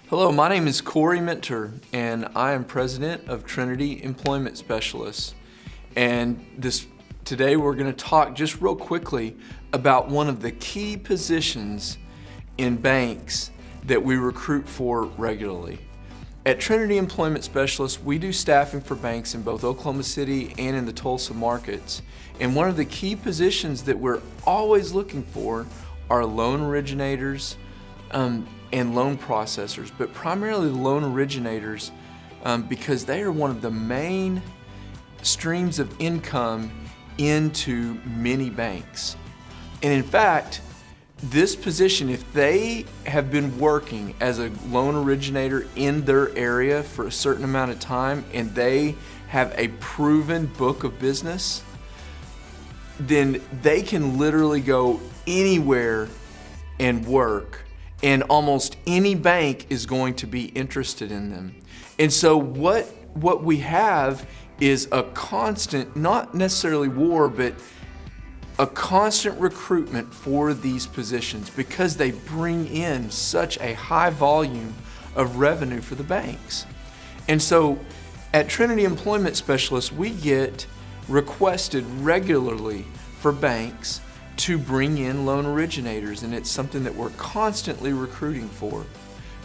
Hello, my name is Corey Minter, and I am president of Trinity Employment Specialists. And today we're going to talk just real quickly about one of the key positions in banks that we recruit for regularly. At Trinity Employment Specialists, we do staffing for banks in both Oklahoma City and in the Tulsa markets. And one of the key positions that we're always looking for are loan originators, and loan processors, but primarily loan originators because they are one of the main streams of income into many banks. And in fact, this position, if they have been working as a loan originator in their area for a certain amount of time and they have a proven book of business, then they can literally go anywhere and work, and almost any bank is going to be interested in them. And so what we have is a constant, not necessarily war, but a constant recruitment for these positions because they bring in such a high volume of revenue for the banks. And so at Trinity Employment Specialists, we get requested regularly for banks to bring in loan originators, and it's something that we're constantly recruiting for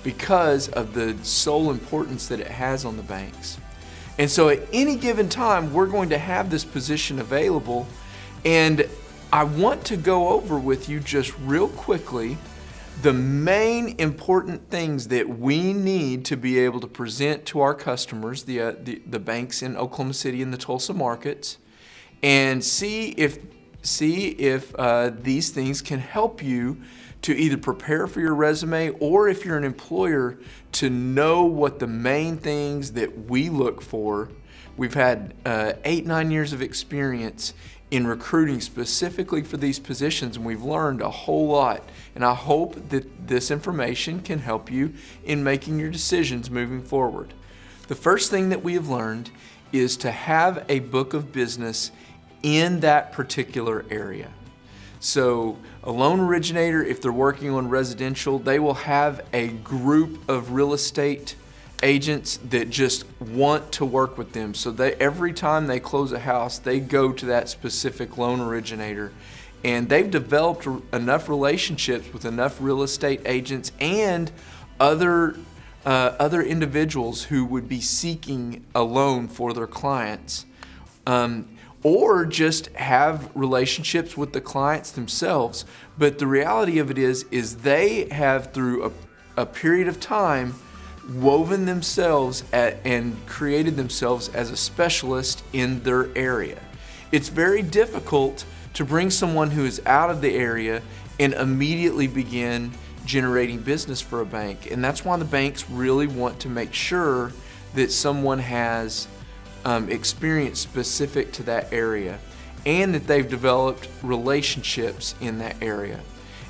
because of the sole importance that it has on the banks. And so at any given time, we're going to have this position available, and I want to go over with you just real quickly the main important things that we need to be able to present to our customers, the banks in Oklahoma City and the Tulsa markets, and see if these things can help you to either prepare for your resume, or if you're an employer, to know what the main things that we look for. We've had 8-9 years of experience in recruiting specifically for these positions, and we've learned a whole lot. And I hope that this information can help you in making your decisions moving forward. The first thing that we have learned is to have a book of business in that particular area. So a loan originator, if they're working on residential, they will have a group of real estate agents that just want to work with them. So every time they close a house, they go to that specific loan originator. And they've developed enough relationships with enough real estate agents and other individuals who would be seeking a loan for their clients. Or just have relationships with the clients themselves. But the reality of it is they have, through a period of time, woven themselves and created themselves as a specialist in their area. It's very difficult to bring someone who is out of the area and immediately begin generating business for a bank. And that's why the banks really want to make sure that someone has experience specific to that area and that they've developed relationships in that area.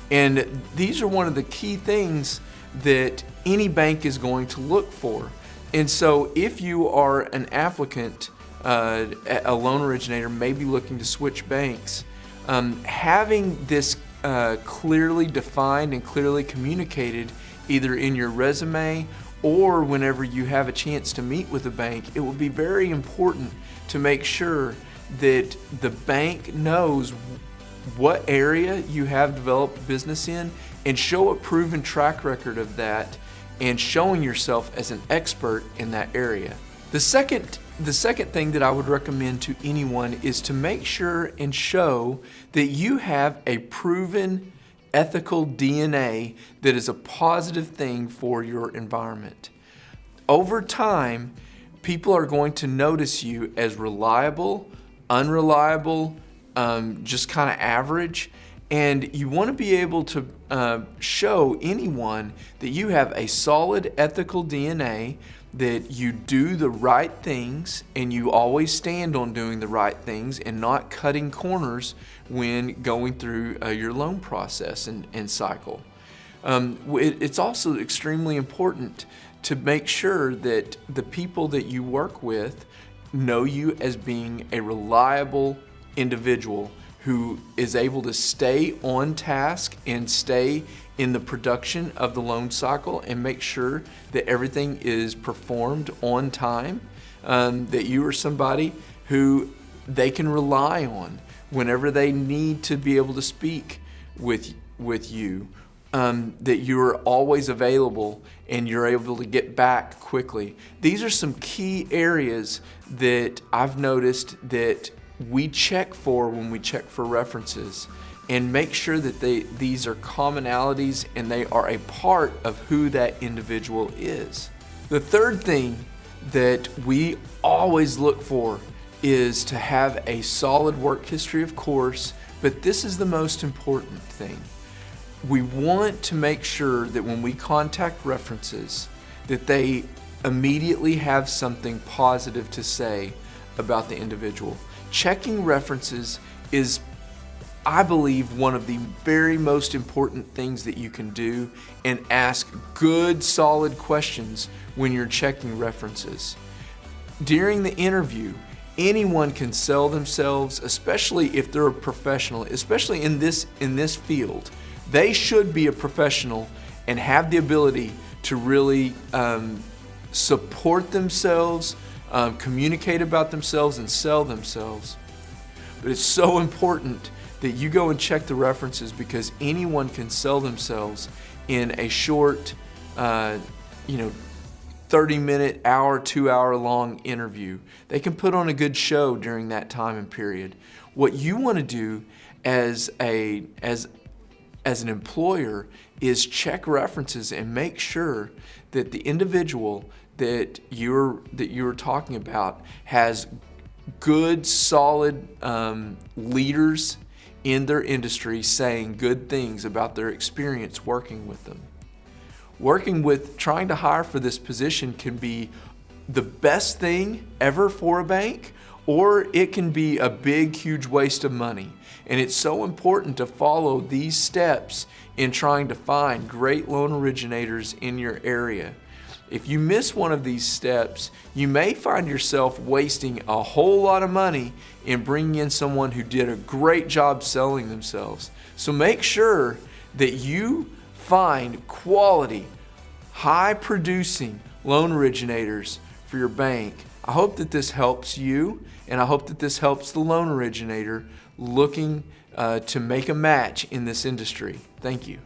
And these are one of the key things that any bank is going to look for. And so if you are an applicant, a loan originator, maybe looking to switch banks, having this clearly defined and clearly communicated either in your resume or whenever you have a chance to meet with a bank, it will be very important to make sure that the bank knows what area you have developed business in and show a proven track record of that and showing yourself as an expert in that area. The second thing that I would recommend to anyone is to make sure and show that you have a proven ethical DNA that is a positive thing for your environment. Over time, people are going to notice you as reliable, unreliable, just kind of average, and you want to be able to show anyone that you have a solid ethical DNA, that you do the right things and you always stand on doing the right things and not cutting corners when going through your loan process and cycle. It's also extremely important to make sure that the people that you work with know you as being a reliable individual who is able to stay on task and stay in the production of the loan cycle and make sure that everything is performed on time, that you are somebody who they can rely on whenever they need to be able to speak with you, that you're always available and you're able to get back quickly. These are some key areas that I've noticed that we check for when we check for references, and make sure that these are commonalities and they are a part of who that individual is. The third thing that we always look for is to have a solid work history, of course, but this is the most important thing. We want to make sure that when we contact references, that they immediately have something positive to say about the individual. Checking references is, I believe, one of the very most important things that you can do, and ask good, solid questions when you're checking references. During the interview, anyone can sell themselves, especially if they're a professional, especially in this field. They should be a professional and have the ability to really support themselves, communicate about themselves, and sell themselves. But it's so important that you go and check the references, because anyone can sell themselves in a short, 30-minute, hour, 2-hour long interview. They can put on a good show during that time and period. What you want to do as an employer is check references and make sure that the individual that you're talking about has good, solid leaders in their industry saying good things about their experience working with them. Trying to hire for this position can be the best thing ever for a bank, or it can be a big, huge waste of money. And it's so important to follow these steps in trying to find great loan originators in your area. If you miss one of these steps, you may find yourself wasting a whole lot of money in bringing in someone who did a great job selling themselves. So make sure that you find quality, high-producing loan originators for your bank. I hope that this helps you, and I hope that this helps the loan originator looking to make a match in this industry. Thank you.